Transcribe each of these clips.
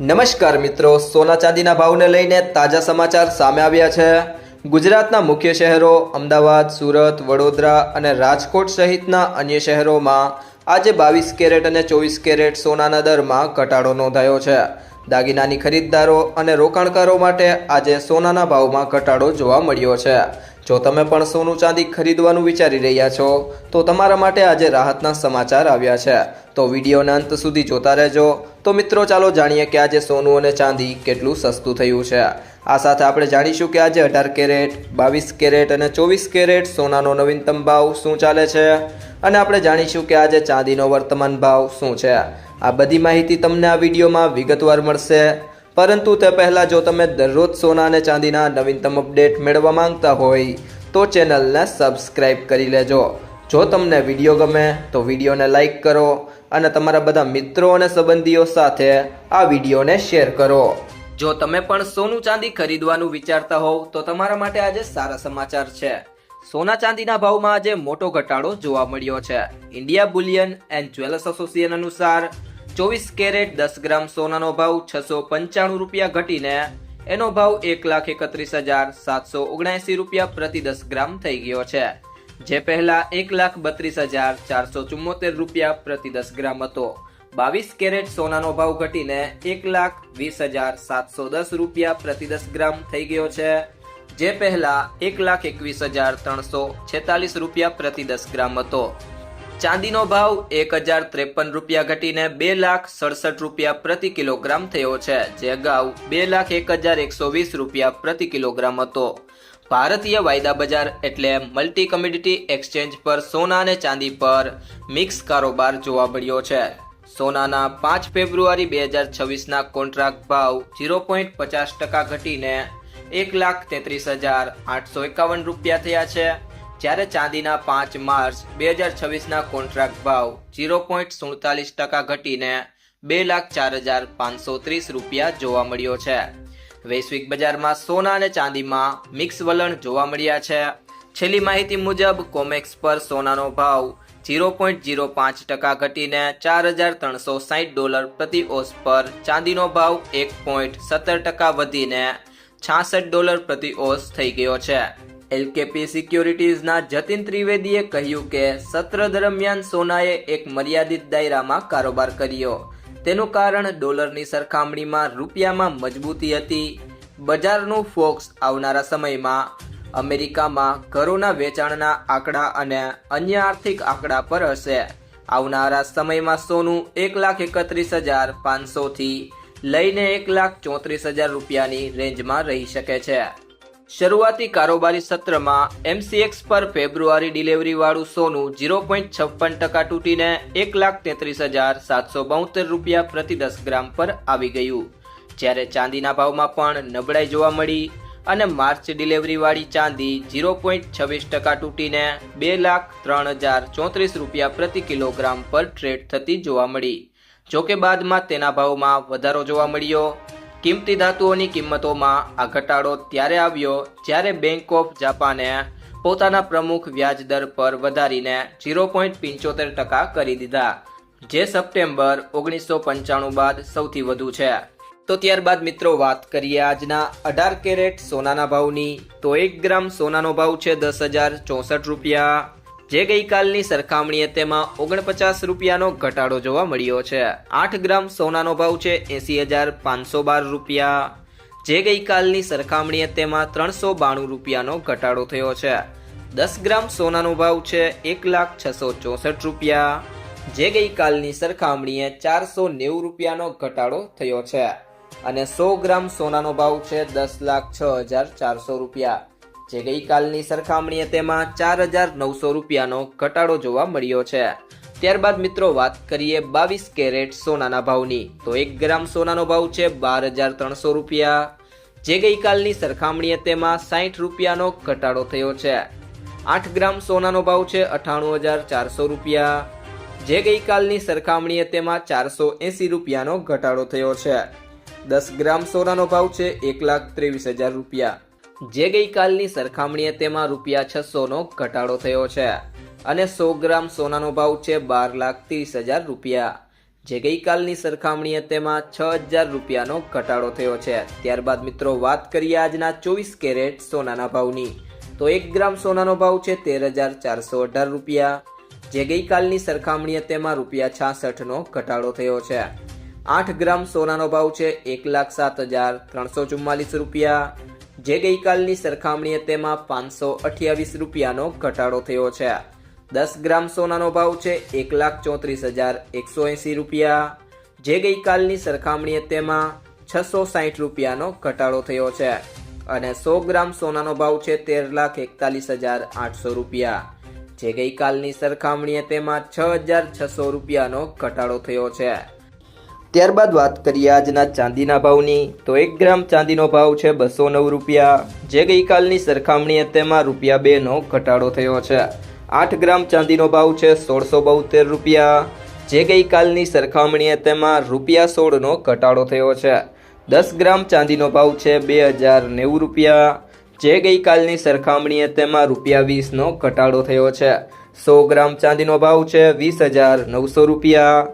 નમસ્કાર મિત્રો, સોના ચાંદીના ભાવને લઈને તાજા સમાચાર સામે આવ્યા છે। ગુજરાતના મુખ્ય શહેરો અમદાવાદ, સુરત, વડોદરા અને રાજકોટ સહિતના અન્ય શહેરોમાં આજે 22 કેરેટ અને 24 કેરેટ સોનાના દરમાં ઘટાડો નોંધાયો છે। દાગીનાની ખરીદદારો અને રોકાણકારો માટે આજે સોનાના ભાવમાં ઘટાડો જોવા મળ્યો છે। જો તમે પણ સોનું ચાંદી ખરીદવાનું વિચારી રહ્યા છો તો તમારા માટે આજે રાહતના સમાચાર આવ્યા છે, તો વિડીયોના અંત સુધી જોતા રહેજો। તો મિત્રો ચાલો જાણીએ કે આજે સોનું અને ચાંદી કેટલું સસ્તું થયું છે। આ સાથે આપણે જાણીશું કે આજે 18 કેરેટ, 22 કેરેટ અને 24 કેરેટ સોનાનો નવીનતમ ભાવ શું ચાલે છે અને આપણે જાણીશું કે આજે ચાંદીનો વર્તમાન ભાવ શું છે। આ બધી માહિતી તમને આ વિડીયોમાં વિગતવાર મળશે, પરંતુ તે પહેલાં જો તમે દરરોજ સોના અને ચાંદીના નવીનતમ અપડેટ મેળવવા માંગતા હોય તો ચેનલને સબસ્ક્રાઈબ કરી લેજો। જો તમને વિડીયો ગમે તો વિડીયોને લાઈક કરો અને તમારા બધા મિત્રો અને સંબંધીઓ સાથે આ વિડીયોને શેર કરો। જો તમે પણ સોનું ચાંદી ખરીદવાનું વિચારતા હોવ તો તમારા માટે આજે સારા સમાચાર છે। સોના ચાંદીના ભાવમાં આજે મોટો ઘટાડો જોવા મળ્યો છે। India Boolean and jewellers association અનુસાર 24 કેરેટ 10 ગ્રામ સોનાનો ભાવ 695 રૂપિયા ઘટીને એનો ભાવ 1,31,779 રૂપિયા પ્રતિ 10 ગ્રામ થઈ ગયો છે, જે પહેલા 1,32,474 રૂપિયા પ્રતિ 10 ગ્રામ હતો। 22 કેરેટ સોનાનો ભાવ ઘટીને 1,20,710 રૂપિયા પ્રતિ 10 ગ્રામ થઈ ગયો છે, જે પહેલા 1,21,346 રૂપિયા પ્રતિ 10 ગ્રામ હતો। ચાંદીનો ભાવ 1,053 રૂપિયા ઘટીને 2,67 રૂપિયા પ્રતિ કિલોગ્રામ થયો છે, જે અગાઉ 2,01,120 રૂપિયા પ્રતિ કિલોગ્રામ હતો। ભારતીય વાયદા બજાર એટલે મલ્ટી કમોડિટી એક્સચેન્જ પર સોના અને ચાંદી પર મિક્સ કારોબાર જોવા મળ્યો છે। સોનાના 5 ફેબ્રુઆરી 2026ના કોન્ટ્રાક્ટ ભાવ 0.50% ઘટીને 1,33,851 રૂપિયા થયા છે, જ્યારે ચાંદીના 5 માર્ચ 2026ના કોન્ટ્રાક્ટ ભાવ 0.47% ઘટીને 2,04,530 રૂપિયા જોવા મળ્યો છે। વૈશ્વિક બજારમાં સોના અને ચાંદીમાં મિક્સ વલણ જોવા મળ્યા છે। છેલ્લી માહિતી મુજબ કોમેક્સ પર સોનાનો ભાવ 0.05% ઘટીને $4,360 પ્રતિ ઓસ પર, ચાંદીનો ભાવ 1.17% વધીને $66 પ્રતિ ઓસ થઈ ગયો છે। એલકેપી સિક્યોરિટીઝના જતીન ત્રિવેદીએ કહ્યું કે સત્ર દરમિયાન સોનાએ એક મર્યાદિત દાયરામાં કારોબાર કર્યો। તેનું કારણ ડોલરની સરખામણીમાં રૂપિયામાં મજબૂતી હતી। બજારનું ફોકસ આવનારા સમયમાં અમેરિકામાં ઘરોના વેચાણના આંકડા અને અન્ય આર્થિક આંકડા પર હશે। આવનારા સમયમાં સોનું 1,31,500 થી લઈને 1,34,000 રૂપિયાની રેન્જમાં રહી શકે છે। શરૂઆતી કારોબારી સત્રમાં એમસીએક્સ પર ફેબ્રુઆરી ડિલિવરીવાળું સોનું 0.56% તૂટીને 1,33,772 રૂપિયા પ્રતિ 10 ગ્રામ પર આવી ગયું, જ્યારે ચાંદીના ભાવમાં પણ નબળાઈ જોવા મળી અને માર્ચ ડિલિવરીવાળી ચાંદી 0.26% તૂટીને 2,03,034 રૂપિયા પ્રતિ કિલોગ્રામ પર ટ્રેડ થતી જોવા મળી। જોકે બાદમાં તેના ભાવમાં વધારો જોવા મળ્યો। કિંમતી ધાતુઓની કિંમતોમાં આ ઘટાડો ત્યારે આવ્યો જ્યારે બેંક ઓફ જાપાને પોતાના પ્રમુખ વ્યાજ દર પર વધારીને 0.75% કરી દીધા, જે સપ્ટેમ્બર 1995 બાદ સૌથી વધુ છે। તો ત્યારબાદ મિત્રો વાત કરીએ આજના 18 કેરેટ સોનાના ભાવની, તો 1 ગ્રામ સોનાનો ભાવ છે 10,064 રૂપિયા, જે ગઈકાલની સરખામણીએ તેમાં 49 રૂપિયાનો ઘટાડો જોવા મળ્યો છે। 8 ગ્રામ સોનાનો ભાવ છે 80,512 રૂપિયા, જે ગઈકાલની સરખામણીએ તેમાં 392 રૂપિયાનો ઘટાડો થયો છે। 10 ગ્રામ સોનાનો ભાવ છે 1,06,64 રૂપિયા, જે ગઈકાલની સરખામણીએ 490 રૂપિયાનો ઘટાડો થયો છે અને 100 ગ્રામ સોનાનો ભાવ છે 10,06,400 રૂપિયા, જે ગઈકાલની સરખામણીએ તેમાં 4,900 રૂપિયાનો ઘટાડો જોવા મળ્યો છે। ત્યારબાદ મિત્રો વાત કરીએ 22 કેરેટ સોનાના ભાવની, તો 1 ગ્રામ સોનાનો ભાવ છે 12,300 રૂપિયા, જે ગઈકાલની સરખામણીએ તેમાં 60 રૂપિયાનો ઘટાડો થયો છે। 8 ગ્રામ સોનાનો ભાવ છે 98,400 રૂપિયા, જે ગઈકાલની સરખામણીએ તેમાં 480 રૂપિયાનો ઘટાડો થયો છે। 10 ગ્રામ સોનાનો ભાવ છે 1,23,000 રૂપિયા, જે ગઈકાલની સરખામણીએ તેમાં ₹600નો ઘટાડો થયો છે અને 100 ગ્રામ સોનાનો ભાવ છે 12,30,000 રૂપિયા, જે ગઈકાલની સરખામણીએ તેમાં 6,000 રૂપિયાનો ઘટાડો થયો છે। ત્યારબાદ મિત્રો વાત કરીએ આજના 24 કેરેટ સોનાના ભાવની, તો 1 ગ્રામ સોનાનો ભાવ છે 13,418 રૂપિયા, જે ગઈકાલની સરખામણીએ તેમાં ₹66નો ઘટાડો થયો છે। 8 ગ્રામ સોનાનો ભાવ છે 1,07,344 રૂપિયા, જે ગઈકાલની સરખામણીએ તેમાં 528 રૂપિયાનો ઘટાડો થયો છે। 10 ગ્રામ સોનાનો ભાવ છે 1,34,180 રૂપિયા, જે ગઈકાલની સરખામણીએ તેમાં 660 રૂપિયાનો ઘટાડો થયો છે। અને 100 ગ્રામ સોનાનો ભાવ છે 13,41,800 રૂપિયા, જે ગઈકાલની સરખામણીએ તેમાં 6,600 રૂપિયાનો ઘટાડો થયો છે। ત્યારબાદ વાત કરીએ આજના ચાંદીના ભાવની, તો 1 ગ્રામ ચાંદીનો ભાવ છે 209 રૂપિયા, જે ગઈકાલની સરખામણીએ તેમાં ₹2નો ઘટાડો થયો છે। 8 ગ્રામ ચાંદીનો ભાવ છે 1,672 રૂપિયા, જે ગઈકાલની સરખામણીએ તેમાં ₹16નો ઘટાડો થયો છે। 10 ગ્રામ ચાંદીનો ભાવ છે 2,090 રૂપિયા, જે ગઈકાલની સરખામણીએ તેમાં ₹20નો ઘટાડો થયો છે। 100 ગ્રામ ચાંદીનો ભાવ છે 20,900 રૂપિયા,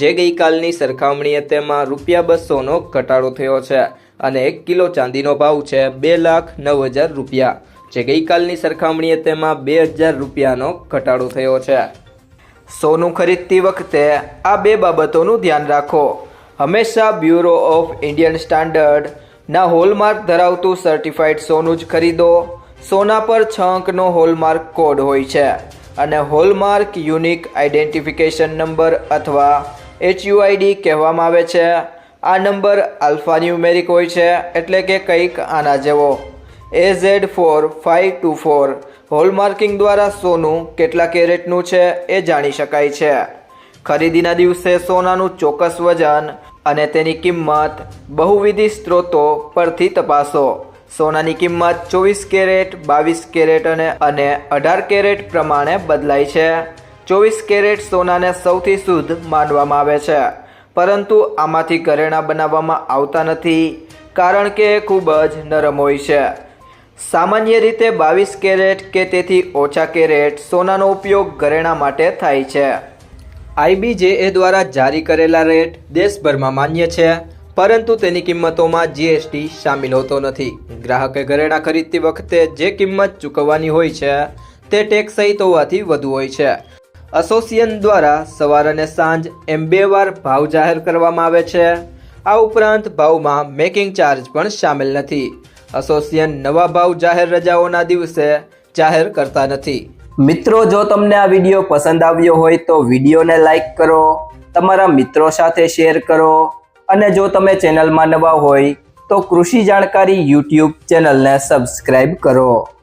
જે ગઈકાલની સરખામણીએ તેમાં ₹200નો ઘટાડો થયો છે। અને 1 કિલો ચાંદીનો ભાવ છે 2,09,000 રૂપિયા, જે ગઈકાલની સરખામણીએ તેમાં 2,000 રૂપિયાનો ઘટાડો થયો છે। સોનું ખરીદતી વખતે આ બે બાબતોનું ધ્યાન રાખો। હંમેશા બ્યુરો ઓફ ઇન્ડિયન સ્ટાન્ડર્ડના હોલમાર્ક ધરાવતું સર્ટિફાઈડ સોનું જ ખરીદો। સોના પર 6 અંકનો હોલમાર્ક કોડ હોય છે અને હોલમાર્ક યુનિક આઇડેન્ટિફિકેશન નંબર અથવા HUID કહેવામાં આવે છે। આ નંબર આલ્ફાન્યુમેરિક હોય છે, એટલે કે કંઈક આના જેવો AZ4524। હોલમાર્કિંગ દ્વારા સોનું કેટલા કેરેટનું છે એ જાણી શકાય છે। ખરીદીના દિવસે સોનાનું ચોક્કસ વજન અને તેની કિંમત બહુવિધ સ્ત્રોતો પરથી તપાસો। સોનાની કિંમત 24 કેરેટ, 22 કેરેટ અને 18 કેરેટ પ્રમાણે બદલાય છે। 24 કેરેટ સોનાને સૌથી શુદ્ધ માનવામાં આવે છે, પરંતુ આમાંથી ઘરેણાં બનાવવામાં આવતા નથી, કારણ કે એ ખૂબ જ નરમ હોય છે। સામાન્ય રીતે 22 કેરેટ કે તેથી ઓછા કેરેટ સોનાનો ઉપયોગ ઘરેણાં માટે થાય છે। IBJA દ્વારા જારી કરેલા રેટ દેશભરમાં માન્ય છે, પરંતુ તેની કિંમતોમાં GST શામેલ હોતો નથી। ગ્રાહકે ઘરેણાં ખરીદતી વખતે જે કિંમત ચૂકવવાની હોય છે તે ટેક્સ સહિત હોવાથી વધુ હોય છે। એસોસિએશન દ્વારા સવાર અને સાંજ એમ 2 વાર ભાવ જાહેર કરવામાં આવે છે। આ ઉપરાંત ભાવમાં મેકિંગ ચાર્જ પણ શામેલ નથી। એસોસિએશન નવા ભાવ જાહેર રજાઓના દિવસે જાહેર કરતા નથી। મિત્રો, જો તમને આ વિડીયો પસંદ આવ્યો હોય તો વિડીયોને લાઈક કરો, તમારા મિત્રો સાથે શેર કરો, અને જો તમે ચેનલમાં નવા હોય તો કૃષિ જાણકારી YouTube ચેનલને સબસ્ક્રાઇબ કરો।